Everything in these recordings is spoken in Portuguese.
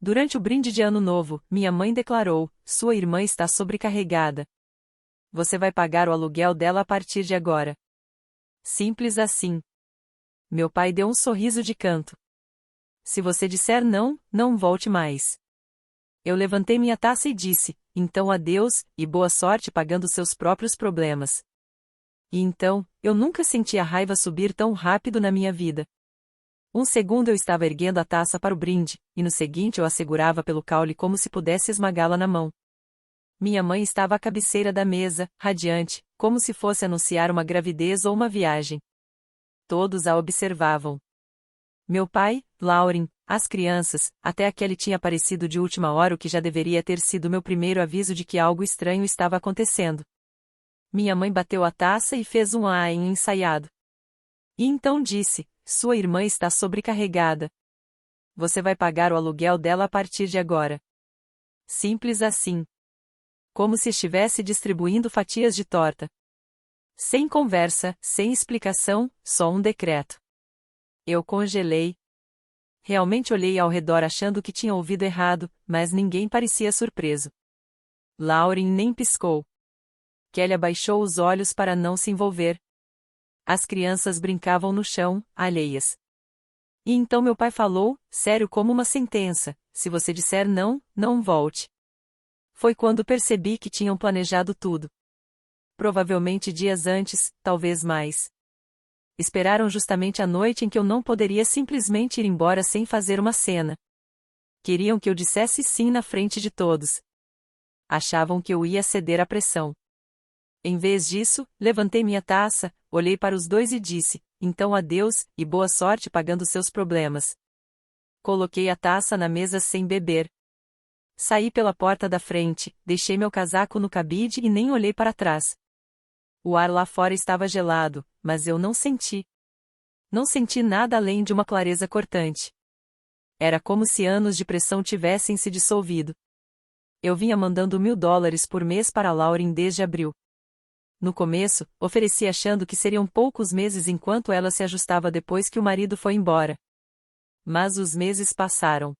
Durante o brinde de Ano Novo, minha mãe declarou: sua irmã está sobrecarregada. Você vai pagar o aluguel dela a partir de agora. Simples assim. Meu pai deu um sorriso de canto. Se você disser não, não volte mais. Eu levantei minha taça e disse: então adeus, e boa sorte pagando seus próprios problemas. E então, eu nunca senti a raiva subir tão rápido na minha vida. Um segundo eu estava erguendo a taça para o brinde, e no seguinte eu a segurava pelo caule como se pudesse esmagá-la na mão. Minha mãe estava à cabeceira da mesa, radiante, como se fosse anunciar uma gravidez ou uma viagem. Todos a observavam. Meu pai, Lauren, as crianças, até a Kelly tinha aparecido de última hora, o que já deveria ter sido meu primeiro aviso de que algo estranho estava acontecendo. Minha mãe bateu a taça e fez um em ensaiado. E então disse: sua irmã está sobrecarregada. Você vai pagar o aluguel dela a partir de agora. Simples assim. Como se estivesse distribuindo fatias de torta. Sem conversa, sem explicação, só um decreto. Eu congelei. Realmente olhei ao redor achando que tinha ouvido errado, mas ninguém parecia surpreso. Lauren nem piscou. Kelly abaixou os olhos para não se envolver. As crianças brincavam no chão, alheias. E então meu pai falou, sério como uma sentença: se você disser não, não volte. Foi quando percebi que tinham planejado tudo. Provavelmente dias antes, talvez mais. Esperaram justamente a noite em que eu não poderia simplesmente ir embora sem fazer uma cena. Queriam que eu dissesse sim na frente de todos. Achavam que eu ia ceder à pressão. Em vez disso, levantei minha taça, olhei para os dois e disse: então adeus, e boa sorte pagando seus problemas. Coloquei a taça na mesa sem beber. Saí pela porta da frente, deixei meu casaco no cabide e nem olhei para trás. O ar lá fora estava gelado, mas eu não senti. Não senti nada além de uma clareza cortante. Era como se anos de pressão tivessem se dissolvido. Eu vinha mandando $1.000 por mês para Lauren desde abril. No começo, ofereci achando que seriam poucos meses enquanto ela se ajustava depois que o marido foi embora. Mas os meses passaram.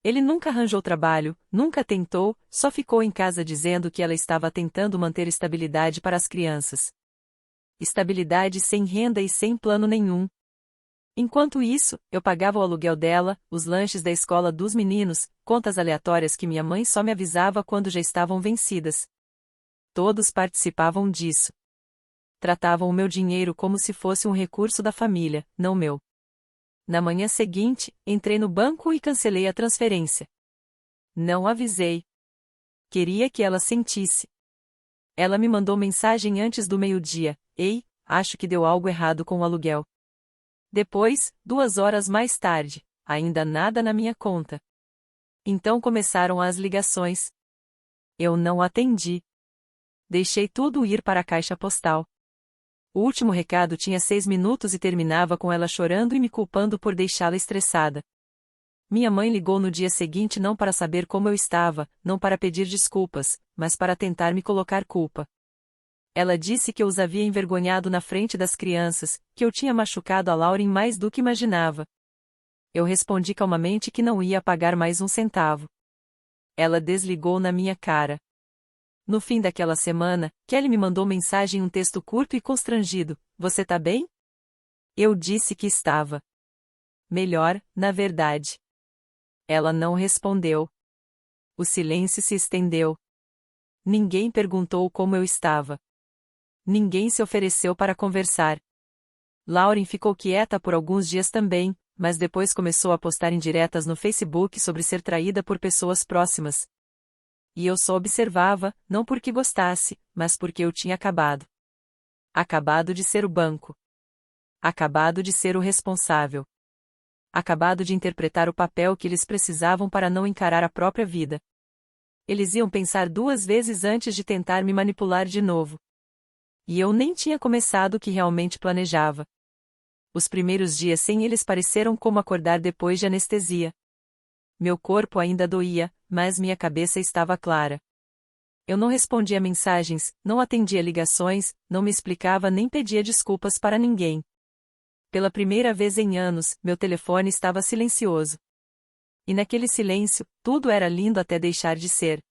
Ele nunca arranjou trabalho, nunca tentou, só ficou em casa dizendo que ela estava tentando manter estabilidade para as crianças. Estabilidade sem renda e sem plano nenhum. Enquanto isso, eu pagava o aluguel dela, os lanches da escola dos meninos, contas aleatórias que minha mãe só me avisava quando já estavam vencidas. Todos participavam disso. Tratavam o meu dinheiro como se fosse um recurso da família, não meu. Na manhã seguinte, entrei no banco e cancelei a transferência. Não avisei. Queria que ela sentisse. Ela me mandou mensagem antes do meio-dia: ei, acho que deu algo errado com o aluguel. Depois, 2 horas mais tarde, ainda nada na minha conta. Então começaram as ligações. Eu não atendi. Deixei tudo ir para a caixa postal. O último recado tinha 6 minutos e terminava com ela chorando e me culpando por deixá-la estressada. Minha mãe ligou no dia seguinte não para saber como eu estava, não para pedir desculpas, mas para tentar me colocar culpa. Ela disse que eu os havia envergonhado na frente das crianças, que eu tinha machucado a Lauren mais do que imaginava. Eu respondi calmamente que não ia pagar mais um centavo. Ela desligou na minha cara. No fim daquela semana, Kelly me mandou mensagem, um texto curto e constrangido: você tá bem? Eu disse que estava. Melhor, na verdade. Ela não respondeu. O silêncio se estendeu. Ninguém perguntou como eu estava. Ninguém se ofereceu para conversar. Lauren ficou quieta por alguns dias também, mas depois começou a postar indiretas no Facebook sobre ser traída por pessoas próximas. E eu só observava, não porque gostasse, mas porque eu tinha acabado. Acabado de ser o banco. Acabado de ser o responsável. Acabado de interpretar o papel que eles precisavam para não encarar a própria vida. Eles iam pensar 2 vezes antes de tentar me manipular de novo. E eu nem tinha começado o que realmente planejava. Os primeiros dias sem eles pareceram como acordar depois de anestesia. Meu corpo ainda doía, mas minha cabeça estava clara. Eu não respondia mensagens, não atendia ligações, não me explicava nem pedia desculpas para ninguém. Pela primeira vez em anos, meu telefone estava silencioso. E naquele silêncio, tudo era lindo até deixar de ser.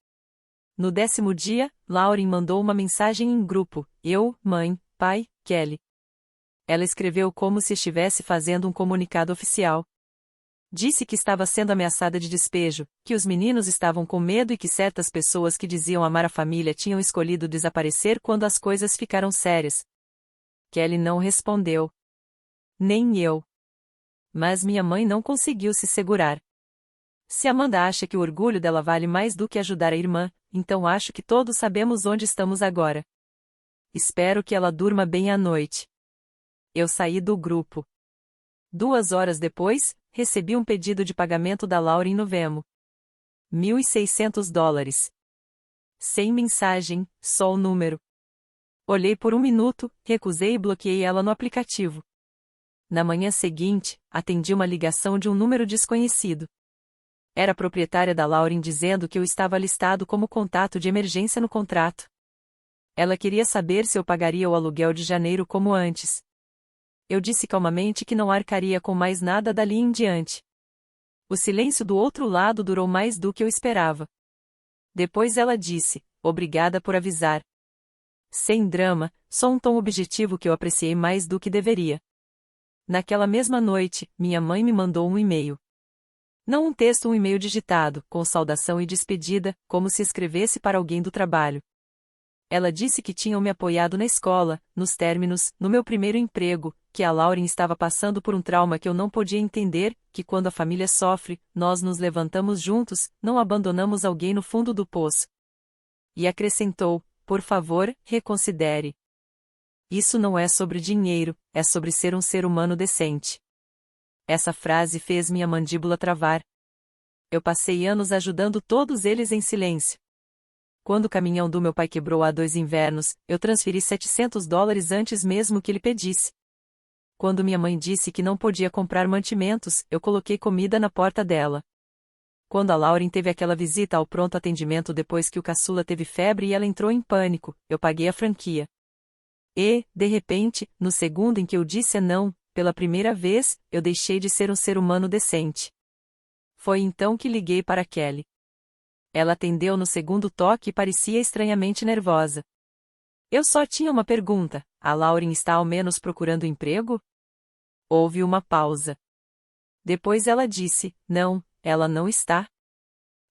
No 10º dia, Lauren mandou uma mensagem em grupo: eu, mãe, pai, Kelly. Ela escreveu como se estivesse fazendo um comunicado oficial. Disse que estava sendo ameaçada de despejo, que os meninos estavam com medo e que certas pessoas que diziam amar a família tinham escolhido desaparecer quando as coisas ficaram sérias. Kelly não respondeu. Nem eu. Mas minha mãe não conseguiu se segurar. Se Amanda acha que o orgulho dela vale mais do que ajudar a irmã, então acho que todos sabemos onde estamos agora. Espero que ela durma bem à noite. Eu saí do grupo. 2 horas depois, recebi um pedido de pagamento da Lauren no Venmo. $1.600. Sem mensagem, só o número. Olhei por 1 minuto, recusei e bloqueei ela no aplicativo. Na manhã seguinte, atendi uma ligação de um número desconhecido. Era a proprietária da Lauren dizendo que eu estava listado como contato de emergência no contrato. Ela queria saber se eu pagaria o aluguel de janeiro como antes. Eu disse calmamente que não arcaria com mais nada dali em diante. O silêncio do outro lado durou mais do que eu esperava. Depois ela disse: obrigada por avisar. Sem drama, só um tom objetivo que eu apreciei mais do que deveria. Naquela mesma noite, minha mãe me mandou um e-mail. Não um texto, um e-mail digitado, com saudação e despedida, como se escrevesse para alguém do trabalho. Ela disse que tinham me apoiado na escola, nos términos, no meu primeiro emprego, que a Lauren estava passando por um trauma que eu não podia entender, que quando a família sofre, nós nos levantamos juntos, não abandonamos alguém no fundo do poço. E acrescentou: por favor, reconsidere. Isso não é sobre dinheiro, é sobre ser um ser humano decente. Essa frase fez minha mandíbula travar. Eu passei anos ajudando todos eles em silêncio. Quando o caminhão do meu pai quebrou há 2 invernos, eu transferi $700 antes mesmo que ele pedisse. Quando minha mãe disse que não podia comprar mantimentos, eu coloquei comida na porta dela. Quando a Lauren teve aquela visita ao pronto atendimento depois que o caçula teve febre e ela entrou em pânico, eu paguei a franquia. E, de repente, no segundo em que eu disse não, pela primeira vez, eu deixei de ser um ser humano decente. Foi então que liguei para Kelly. Ela atendeu no segundo toque e parecia estranhamente nervosa. Eu só tinha uma pergunta: a Lauren está ao menos procurando emprego? Houve uma pausa. Depois ela disse: não, ela não está.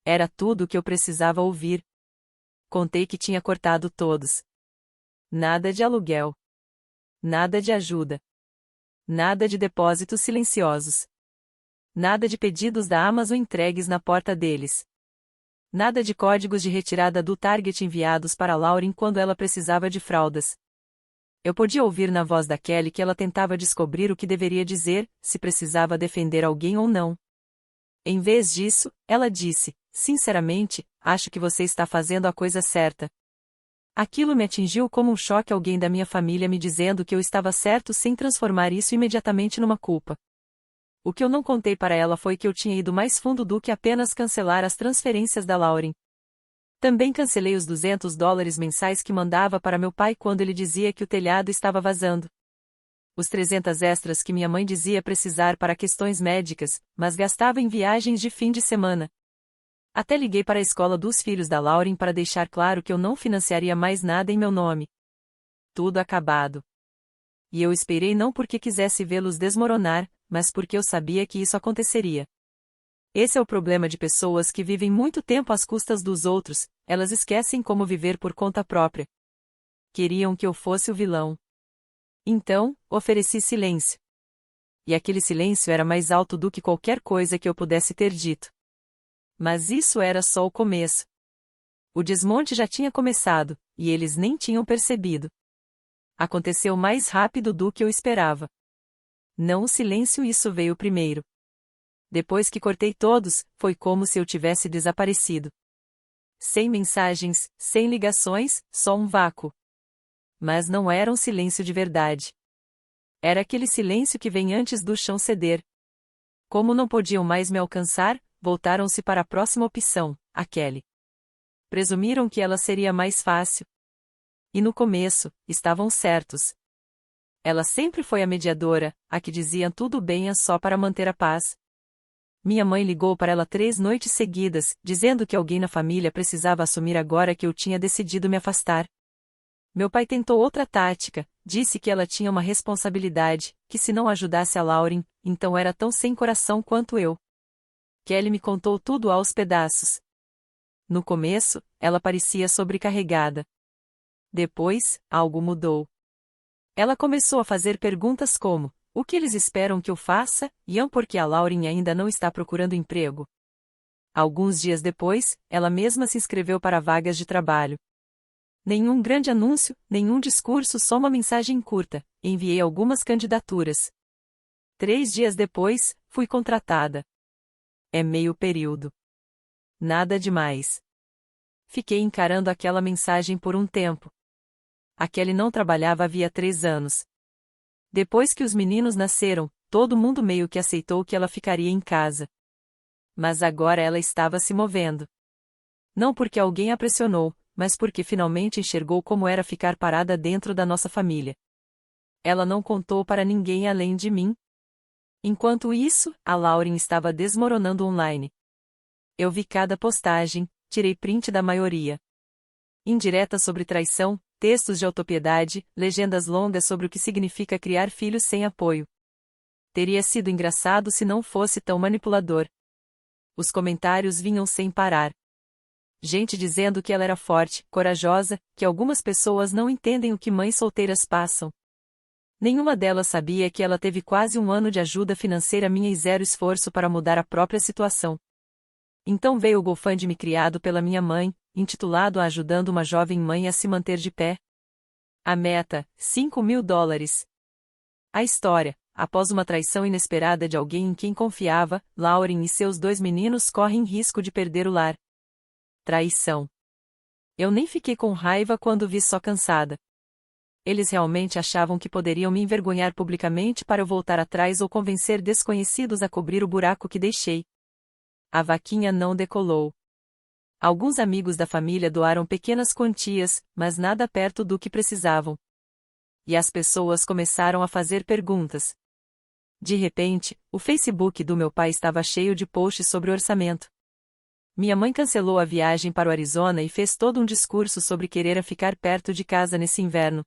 Era tudo o que eu precisava ouvir. Contei que tinha cortado todos. Nada de aluguel. Nada de ajuda. Nada de depósitos silenciosos. Nada de pedidos da Amazon entregues na porta deles. Nada de códigos de retirada do Target enviados para Lauren quando ela precisava de fraldas. Eu podia ouvir na voz da Kelly que ela tentava descobrir o que deveria dizer, se precisava defender alguém ou não. Em vez disso, ela disse: sinceramente, acho que você está fazendo a coisa certa. Aquilo me atingiu como um choque, alguém da minha família me dizendo que eu estava certo sem transformar isso imediatamente numa culpa. O que eu não contei para ela foi que eu tinha ido mais fundo do que apenas cancelar as transferências da Lauren. Também cancelei os $200 mensais que mandava para meu pai quando ele dizia que o telhado estava vazando. Os 300 extras que minha mãe dizia precisar para questões médicas, mas gastava em viagens de fim de semana. Até liguei para a escola dos filhos da Lauren para deixar claro que eu não financiaria mais nada em meu nome. Tudo acabado. E eu esperei não porque quisesse vê-los desmoronar, mas porque eu sabia que isso aconteceria. Esse é o problema de pessoas que vivem muito tempo às custas dos outros, elas esquecem como viver por conta própria. Queriam que eu fosse o vilão. Então, ofereci silêncio. E aquele silêncio era mais alto do que qualquer coisa que eu pudesse ter dito. Mas isso era só o começo. O desmonte já tinha começado, e eles nem tinham percebido. Aconteceu mais rápido do que eu esperava. Não o silêncio, isso veio primeiro. Depois que cortei todos, foi como se eu tivesse desaparecido. Sem mensagens, sem ligações, só um vácuo. Mas não era um silêncio de verdade. Era aquele silêncio que vem antes do chão ceder. Como não podiam mais me alcançar, voltaram-se para a próxima opção, a Kelly. Presumiram que ela seria mais fácil. E no começo, estavam certos. Ela sempre foi a mediadora, a que dizia tudo bem só para manter a paz. Minha mãe ligou para ela 3 noites seguidas, dizendo que alguém na família precisava assumir agora que eu tinha decidido me afastar. Meu pai tentou outra tática, disse que ela tinha uma responsabilidade, que se não ajudasse a Lauren, então era tão sem coração quanto eu. Kelly me contou tudo aos pedaços. No começo, ela parecia sobrecarregada. Depois, algo mudou. Ela começou a fazer perguntas como: o que eles esperam que eu faça, e porque a Lauren ainda não está procurando emprego? Alguns dias depois, ela mesma se inscreveu para vagas de trabalho. Nenhum grande anúncio, nenhum discurso, só uma mensagem curta. Enviei algumas candidaturas. 3 dias depois, fui contratada. É meio período. Nada demais. Fiquei encarando aquela mensagem por um tempo. A Kelly não trabalhava havia 3 anos. Depois que os meninos nasceram, todo mundo meio que aceitou que ela ficaria em casa. Mas agora ela estava se movendo. Não porque alguém a pressionou, mas porque finalmente enxergou como era ficar parada dentro da nossa família. Ela não contou para ninguém além de mim. Enquanto isso, a Lauren estava desmoronando online. Eu vi cada postagem, tirei print da maioria. Indiretas sobre traição, textos de autopiedade, legendas longas sobre o que significa criar filhos sem apoio. Teria sido engraçado se não fosse tão manipulador. Os comentários vinham sem parar. Gente dizendo que ela era forte, corajosa, que algumas pessoas não entendem o que mães solteiras passam. Nenhuma delas sabia que ela teve quase um ano de ajuda financeira minha e zero esforço para mudar a própria situação. Então veio o GoFundMe criado pela minha mãe, intitulado Ajudando uma Jovem Mãe a se Manter de Pé. A meta, $5.000. A história: após uma traição inesperada de alguém em quem confiava, Lauren e seus 2 meninos correm risco de perder o lar. Traição. Eu nem fiquei com raiva quando vi só cansada. Eles realmente achavam que poderiam me envergonhar publicamente para eu voltar atrás ou convencer desconhecidos a cobrir o buraco que deixei. A vaquinha não decolou. Alguns amigos da família doaram pequenas quantias, mas nada perto do que precisavam. E as pessoas começaram a fazer perguntas. De repente, o Facebook do meu pai estava cheio de posts sobre orçamento. Minha mãe cancelou a viagem para o Arizona e fez todo um discurso sobre querer ficar perto de casa nesse inverno.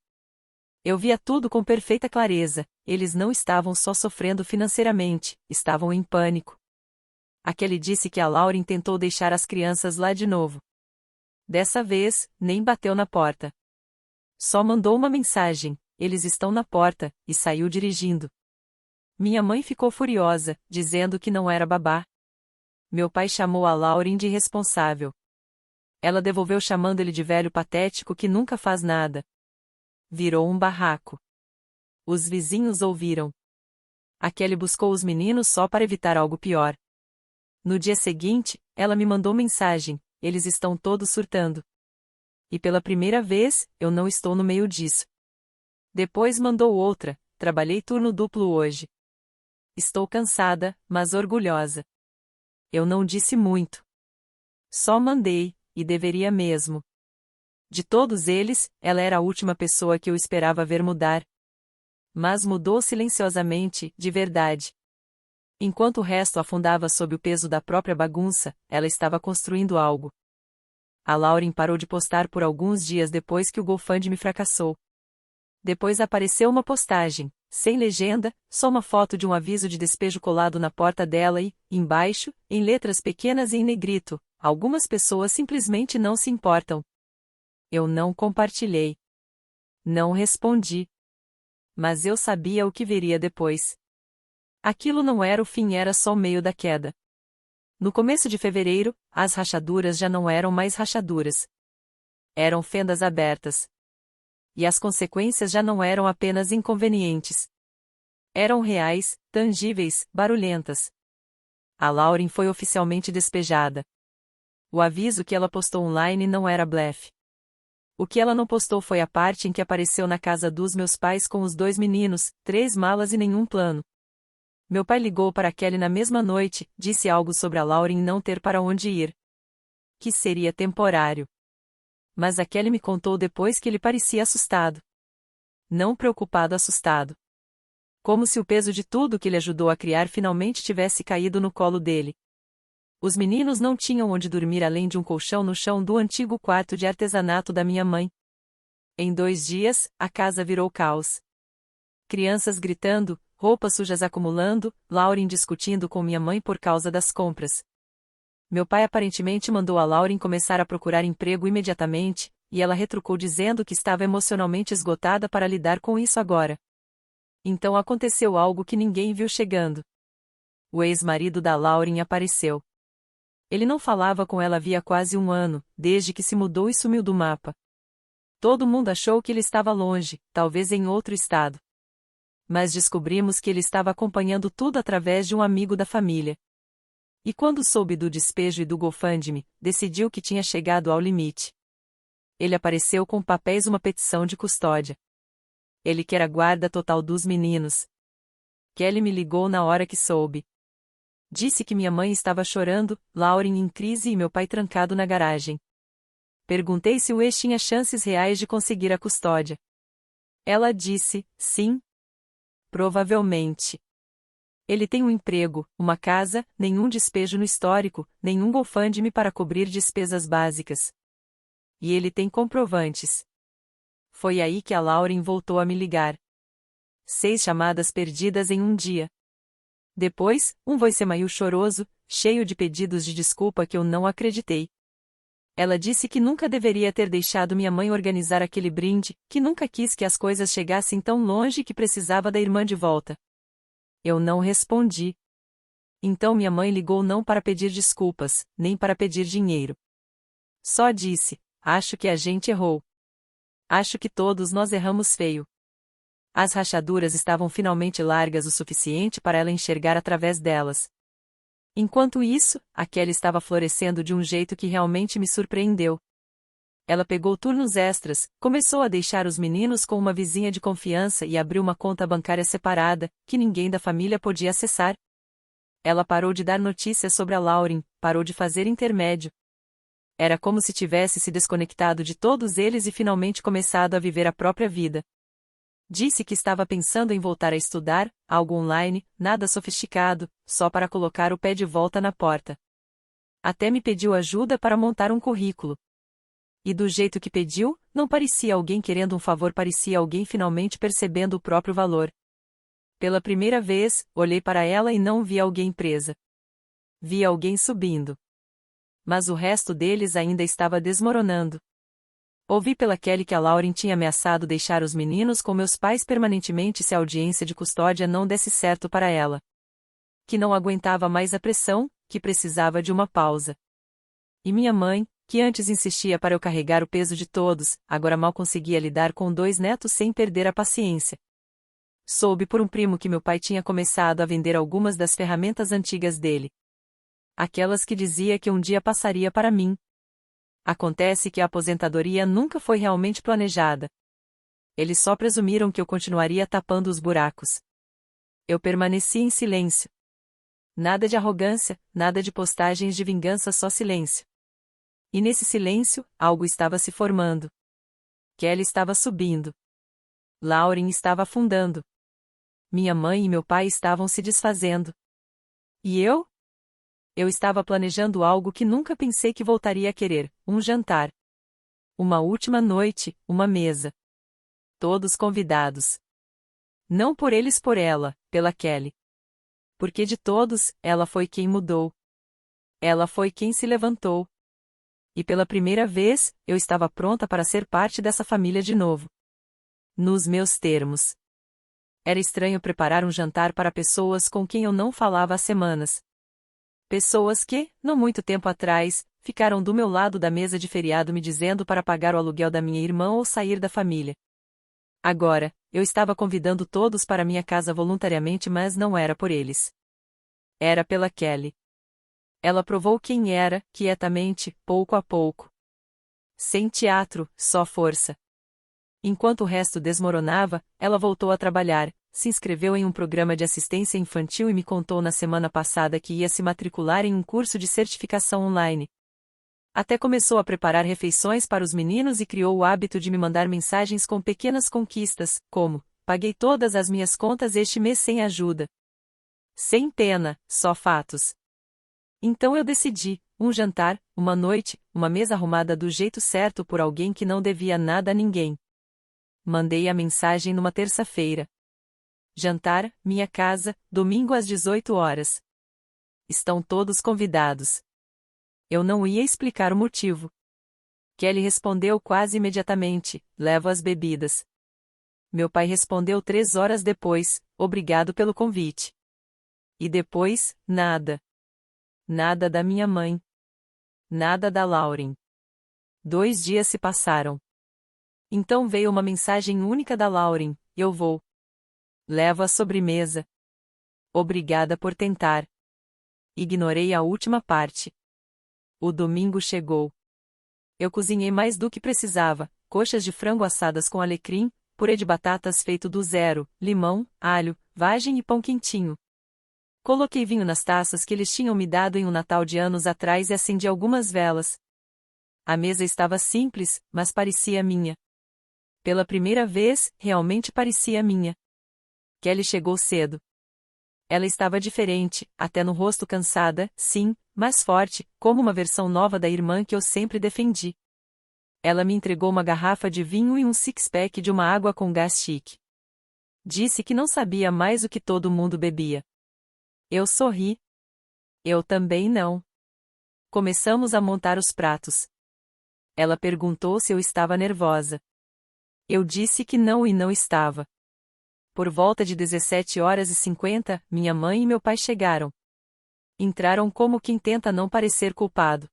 Eu via tudo com perfeita clareza, eles não estavam só sofrendo financeiramente, estavam em pânico. A Kelly disse que a Lauren tentou deixar as crianças lá de novo. Dessa vez, nem bateu na porta. Só mandou uma mensagem: eles estão na porta, e saiu dirigindo. Minha mãe ficou furiosa, dizendo que não era babá. Meu pai chamou a Lauren de irresponsável. Ela devolveu chamando ele de velho patético que nunca faz nada. Virou um barraco. Os vizinhos ouviram. A Kelly buscou os meninos só para evitar algo pior. No dia seguinte, ela me mandou mensagem: eles estão todos surtando. E pela primeira vez, eu não estou no meio disso. Depois mandou outra: trabalhei turno duplo hoje. Estou cansada, mas orgulhosa. Eu não disse muito. Só mandei, e deveria mesmo. De todos eles, ela era a última pessoa que eu esperava ver mudar. Mas mudou silenciosamente, de verdade. Enquanto o resto afundava sob o peso da própria bagunça, ela estava construindo algo. A Lauren parou de postar por alguns dias depois que o GoFundMe fracassou. Depois apareceu uma postagem, sem legenda, só uma foto de um aviso de despejo colado na porta dela e, embaixo, em letras pequenas e em negrito: algumas pessoas simplesmente não se importam. Eu não compartilhei. Não respondi. Mas eu sabia o que viria depois. Aquilo não era o fim, era só o meio da queda. No começo de fevereiro, as rachaduras já não eram mais rachaduras. Eram fendas abertas. E as consequências já não eram apenas inconvenientes. Eram reais, tangíveis, barulhentas. A Lauren foi oficialmente despejada. O aviso que ela postou online não era blefe. O que ela não postou foi a parte em que apareceu na casa dos meus pais com os 2 meninos, 3 malas e nenhum plano. Meu pai ligou para Kelly na mesma noite, disse algo sobre a Lauren não ter para onde ir. Que seria temporário. Mas a Kelly me contou depois que ele parecia assustado. Não preocupado, assustado. Como se o peso de tudo que ele ajudou a criar finalmente tivesse caído no colo dele. Os meninos não tinham onde dormir além de um colchão no chão do antigo quarto de artesanato da minha mãe. Em 2 dias, a casa virou caos. Crianças gritando, roupas sujas acumulando, Lauren discutindo com minha mãe por causa das compras. Meu pai aparentemente mandou a Lauren começar a procurar emprego imediatamente, e ela retrucou dizendo que estava emocionalmente esgotada para lidar com isso agora. Então aconteceu algo que ninguém viu chegando. O ex-marido da Lauren apareceu. Ele não falava com ela havia quase 1 ano, desde que se mudou e sumiu do mapa. Todo mundo achou que ele estava longe, talvez em outro estado. Mas descobrimos que ele estava acompanhando tudo através de um amigo da família. E quando soube do despejo e do GoFundMe, decidiu que tinha chegado ao limite. Ele apareceu com papéis e uma petição de custódia. Ele quer a guarda total dos meninos. Kelly me ligou na hora que soube. Disse que minha mãe estava chorando, Lauren em crise e meu pai trancado na garagem. Perguntei se o ex tinha chances reais de conseguir a custódia. Ela disse, sim. Provavelmente. Ele tem um emprego, uma casa, nenhum despejo no histórico, nenhum GoFundMe para cobrir despesas básicas. E ele tem comprovantes. Foi aí que a Lauren voltou a me ligar. 6 chamadas perdidas em um dia. Depois, um voicemail choroso, cheio de pedidos de desculpa que eu não acreditei. Ela disse que nunca deveria ter deixado minha mãe organizar aquele brinde, que nunca quis que as coisas chegassem tão longe e que precisava da irmã de volta. Eu não respondi. Então minha mãe ligou não para pedir desculpas, nem para pedir dinheiro. Só disse, acho que a gente errou. Acho que todos nós erramos feio. As rachaduras estavam finalmente largas o suficiente para ela enxergar através delas. Enquanto isso, a Kelly estava florescendo de um jeito que realmente me surpreendeu. Ela pegou turnos extras, começou a deixar os meninos com uma vizinha de confiança e abriu uma conta bancária separada, que ninguém da família podia acessar. Ela parou de dar notícias sobre a Lauren, parou de fazer intermédio. Era como se tivesse se desconectado de todos eles e finalmente começado a viver a própria vida. Disse que estava pensando em voltar a estudar, algo online, nada sofisticado, só para colocar o pé de volta na porta. Até me pediu ajuda para montar um currículo. E do jeito que pediu, não parecia alguém querendo um favor, parecia alguém finalmente percebendo o próprio valor. Pela primeira vez, olhei para ela e não vi alguém presa. Vi alguém subindo. Mas o resto deles ainda estava desmoronando. Ouvi pela Kelly que a Lauren tinha ameaçado deixar os meninos com meus pais permanentemente se a audiência de custódia não desse certo para ela. Que não aguentava mais a pressão, que precisava de uma pausa. E minha mãe, que antes insistia para eu carregar o peso de todos, agora mal conseguia lidar com 2 netos sem perder a paciência. Soube por um primo que meu pai tinha começado a vender algumas das ferramentas antigas dele. Aquelas que dizia que um dia passaria para mim. Acontece que a aposentadoria nunca foi realmente planejada. Eles só presumiram que eu continuaria tapando os buracos. Eu permaneci em silêncio. Nada de arrogância, nada de postagens de vingança, só silêncio. E nesse silêncio, algo estava se formando. Kelly estava subindo. Lauren estava afundando. Minha mãe e meu pai estavam se desfazendo. E eu? Eu estava planejando algo que nunca pensei que voltaria a querer, um jantar. Uma última noite, uma mesa. Todos convidados. Não por eles, por ela, pela Kelly. Porque de todos, ela foi quem mudou. Ela foi quem se levantou. E pela primeira vez, eu estava pronta para ser parte dessa família de novo. Nos meus termos. Era estranho preparar um jantar para pessoas com quem eu não falava há semanas. Pessoas que, não muito tempo atrás, ficaram do meu lado da mesa de feriado me dizendo para pagar o aluguel da minha irmã ou sair da família. Agora, eu estava convidando todos para minha casa voluntariamente, mas não era por eles. Era pela Kelly. Ela provou quem era, quietamente, pouco a pouco. Sem teatro, só força. Enquanto o resto desmoronava, ela voltou a trabalhar, se inscreveu em um programa de assistência infantil e me contou na semana passada que ia se matricular em um curso de certificação online. Até começou a preparar refeições para os meninos e criou o hábito de me mandar mensagens com pequenas conquistas, como: paguei todas as minhas contas este mês sem ajuda. Sem pena, só fatos. Então eu decidi, um jantar, uma noite, uma mesa arrumada do jeito certo por alguém que não devia nada a ninguém. Mandei a mensagem numa terça-feira. Jantar, minha casa, domingo às 18 horas. Estão todos convidados. Eu não ia explicar o motivo. Kelly respondeu quase imediatamente, levo as bebidas. Meu pai respondeu 3 horas depois, obrigado pelo convite. E depois, nada. Nada da minha mãe. Nada da Lauren. 2 dias se passaram. Então veio uma mensagem única da Lauren, eu vou. Levo a sobremesa. Obrigada por tentar. Ignorei a última parte. O domingo chegou. Eu cozinhei mais do que precisava, coxas de frango assadas com alecrim, purê de batatas feito do zero, limão, alho, vagem e pão quentinho. Coloquei vinho nas taças que eles tinham me dado em um Natal de anos atrás e acendi algumas velas. A mesa estava simples, mas parecia minha. Pela primeira vez, realmente parecia minha. Kelly chegou cedo. Ela estava diferente, até no rosto cansada, sim, mas forte, como uma versão nova da irmã que eu sempre defendi. Ela me entregou uma garrafa de vinho e um six-pack de uma água com gás chique. Disse que não sabia mais o que todo mundo bebia. Eu sorri. Eu também não. Começamos a montar os pratos. Ela perguntou se eu estava nervosa. Eu disse que não e não estava. Por volta de 17h50, minha mãe e meu pai chegaram. Entraram como quem tenta não parecer culpado.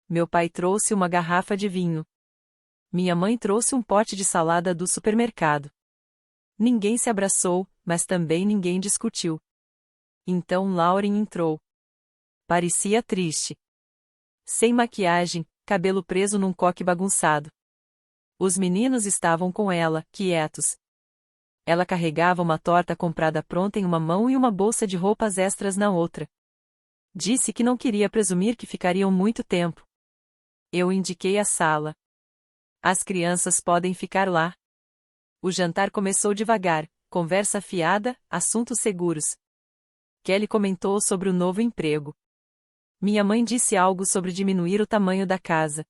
Meu pai trouxe uma garrafa de vinho. Minha mãe trouxe um pote de salada do supermercado. Ninguém se abraçou, mas também ninguém discutiu. Então Lauren entrou. Parecia triste. Sem maquiagem, cabelo preso num coque bagunçado. Os meninos estavam com ela, quietos. Ela carregava uma torta comprada pronta em uma mão e uma bolsa de roupas extras na outra. Disse que não queria presumir que ficariam muito tempo. Eu indiquei a sala. As crianças podem ficar lá. O jantar começou devagar, conversa afiada, assuntos seguros. Kelly comentou sobre o novo emprego. Minha mãe disse algo sobre diminuir o tamanho da casa.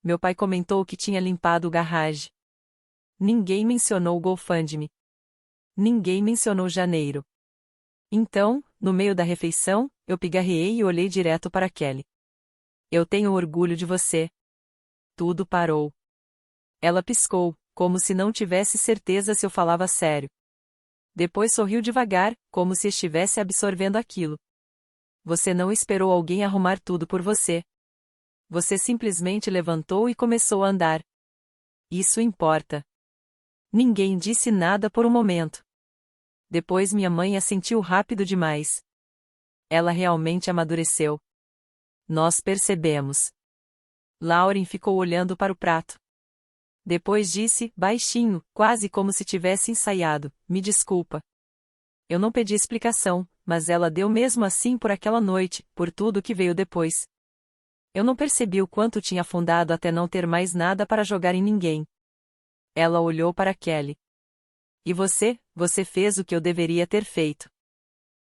Meu pai comentou que tinha limpado o garagem. Ninguém mencionou o GoFundMe. Ninguém mencionou janeiro. Então, no meio da refeição, eu pigarreei e olhei direto para Kelly. Eu tenho orgulho de você. Tudo parou. Ela piscou, como se não tivesse certeza se eu falava sério. Depois sorriu devagar, como se estivesse absorvendo aquilo. Você não esperou alguém arrumar tudo por você. Você simplesmente levantou e começou a andar. Isso importa. Ninguém disse nada por um momento. Depois minha mãe assentiu rápido demais. Ela realmente amadureceu. Nós percebemos. Lauren ficou olhando para o prato. Depois disse, baixinho, quase como se tivesse ensaiado, me desculpa. Eu não pedi explicação, mas ela deu mesmo assim por aquela noite, por tudo que veio depois. Eu não percebi o quanto tinha afundado até não ter mais nada para jogar em ninguém. Ela olhou para Kelly. E você fez o que eu deveria ter feito.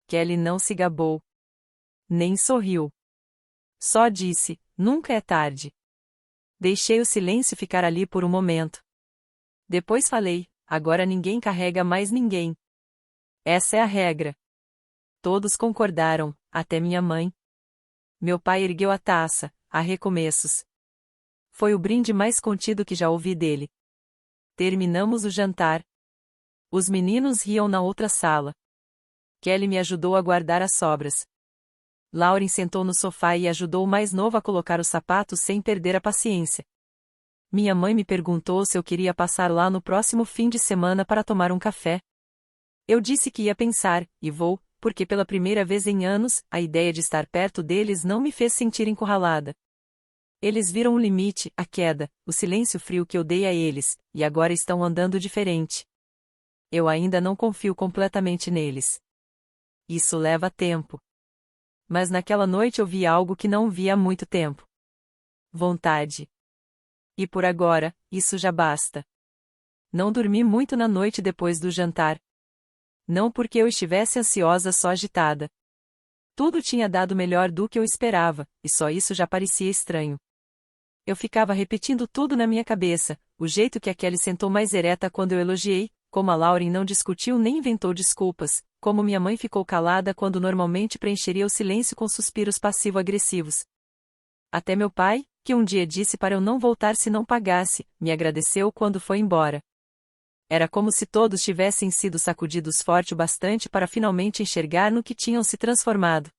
Kelly não se gabou. Nem sorriu. Só disse, nunca é tarde. Deixei o silêncio ficar ali por um momento. Depois falei, agora ninguém carrega mais ninguém. Essa é a regra. Todos concordaram, até minha mãe. Meu pai ergueu a taça, há recomeços. Foi o brinde mais contido que já ouvi dele. Terminamos o jantar. Os meninos riam na outra sala. Kelly me ajudou a guardar as sobras. Lauren sentou no sofá e ajudou o mais novo a colocar os sapatos sem perder a paciência. Minha mãe me perguntou se eu queria passar lá no próximo fim de semana para tomar um café. Eu disse que ia pensar, e vou, porque pela primeira vez em anos, a ideia de estar perto deles não me fez sentir encurralada. Eles viram o limite, a queda, o silêncio frio que eu dei a eles, e agora estão andando diferente. Eu ainda não confio completamente neles. Isso leva tempo. Mas naquela noite eu vi algo que não via há muito tempo. Vontade. E por agora, isso já basta. Não dormi muito na noite depois do jantar. Não porque eu estivesse ansiosa, só agitada. Tudo tinha dado melhor do que eu esperava, e só isso já parecia estranho. Eu ficava repetindo tudo na minha cabeça, o jeito que a Kelly sentou mais ereta quando eu elogiei, como a Lauren não discutiu nem inventou desculpas, como minha mãe ficou calada quando normalmente preencheria o silêncio com suspiros passivo-agressivos. Até meu pai, que um dia disse para eu não voltar se não pagasse, me agradeceu quando foi embora. Era como se todos tivessem sido sacudidos forte o bastante para finalmente enxergar no que tinham se transformado.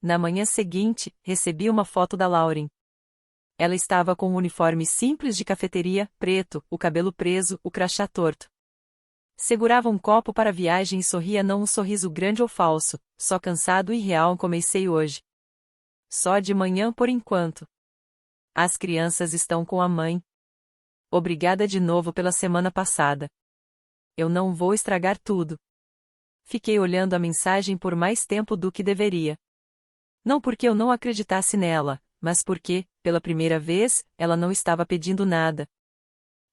Na manhã seguinte, recebi uma foto da Lauren. Ela estava com um uniforme simples de cafeteria, preto, o cabelo preso, o crachá torto. Segurava um copo para a viagem e sorria, não um sorriso grande ou falso, só cansado e real. Comecei hoje. Só de manhã por enquanto. As crianças estão com a mãe. Obrigada de novo pela semana passada. Eu não vou estragar tudo. Fiquei olhando a mensagem por mais tempo do que deveria. Não porque eu não acreditasse nela, mas porque, pela primeira vez, ela não estava pedindo nada.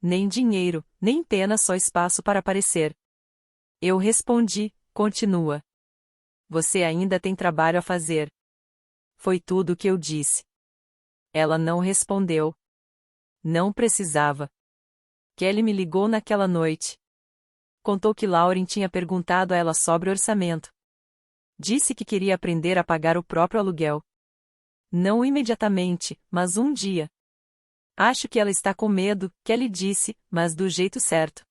Nem dinheiro, nem pena, só espaço para aparecer. Eu respondi, continua. Você ainda tem trabalho a fazer. Foi tudo o que eu disse. Ela não respondeu. Não precisava. Kelly me ligou naquela noite. Contou que Lauren tinha perguntado a ela sobre orçamento. Disse que queria aprender a pagar o próprio aluguel. Não imediatamente, mas um dia. Acho que ela está com medo, Kelly disse, mas do jeito certo.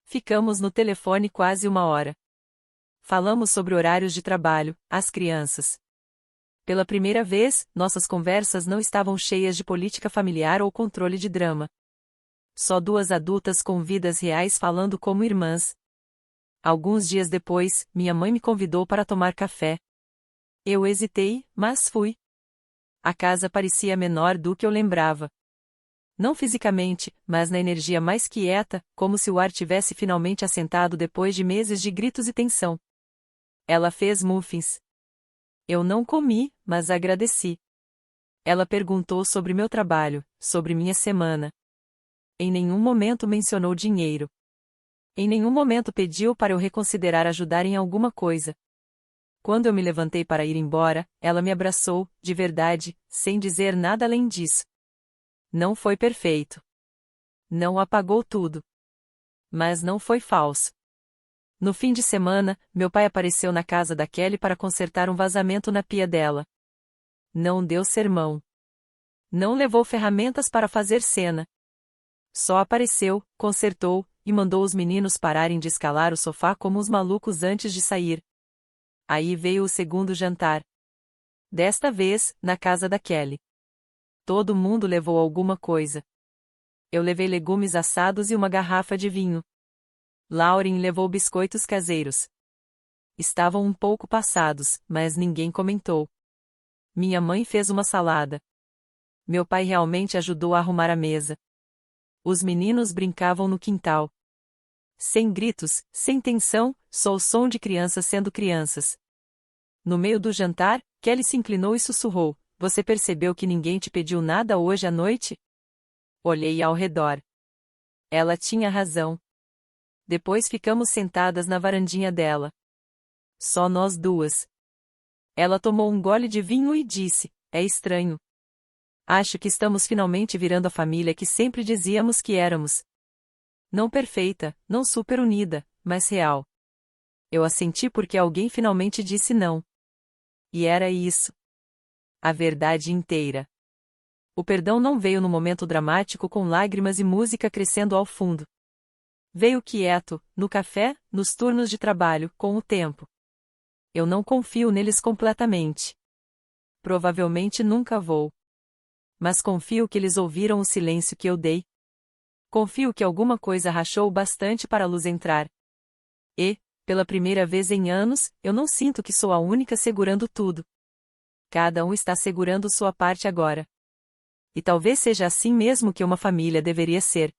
Ficamos no telefone quase 1 hora. Falamos sobre horários de trabalho, as crianças. Pela primeira vez, nossas conversas não estavam cheias de política familiar ou controle de drama. Só duas adultas com vidas reais falando como irmãs. Alguns dias depois, minha mãe me convidou para tomar café. Eu hesitei, mas fui. A casa parecia menor do que eu lembrava. Não fisicamente, mas na energia mais quieta, como se o ar tivesse finalmente assentado depois de meses de gritos e tensão. Ela fez muffins. Eu não comi, mas agradeci. Ela perguntou sobre meu trabalho, sobre minha semana. Em nenhum momento mencionou dinheiro. Em nenhum momento pediu para eu reconsiderar ajudar em alguma coisa. Quando eu me levantei para ir embora, ela me abraçou, de verdade, sem dizer nada além disso. Não foi perfeito. Não apagou tudo. Mas não foi falso. No fim de semana, meu pai apareceu na casa da Kelly para consertar um vazamento na pia dela. Não deu sermão. Não levou ferramentas para fazer cena. Só apareceu, consertou, e mandou os meninos pararem de escalar o sofá como uns malucos antes de sair. Aí veio o segundo jantar. Desta vez, na casa da Kelly. Todo mundo levou alguma coisa. Eu levei legumes assados e uma garrafa de vinho. Lauren levou biscoitos caseiros. Estavam um pouco passados, mas ninguém comentou. Minha mãe fez uma salada. Meu pai realmente ajudou a arrumar a mesa. Os meninos brincavam no quintal. Sem gritos, sem tensão, só o som de crianças sendo crianças. No meio do jantar, Kelly se inclinou e sussurrou: Você percebeu que ninguém te pediu nada hoje à noite? Olhei ao redor. Ela tinha razão. Depois ficamos sentadas na varandinha dela. Só nós duas. Ela tomou um gole de vinho e disse: É estranho. Acho que estamos finalmente virando a família que sempre dizíamos que éramos. Não perfeita, não super unida, mas real. Eu assenti porque alguém finalmente disse não. E era isso. A verdade inteira. O perdão não veio no momento dramático com lágrimas e música crescendo ao fundo. Veio quieto, no café, nos turnos de trabalho, com o tempo. Eu não confio neles completamente. Provavelmente nunca vou. Mas confio que eles ouviram o silêncio que eu dei. Confio que alguma coisa rachou bastante para a luz entrar. E, pela primeira vez em anos, eu não sinto que sou a única segurando tudo. Cada um está segurando sua parte agora. E talvez seja assim mesmo que uma família deveria ser.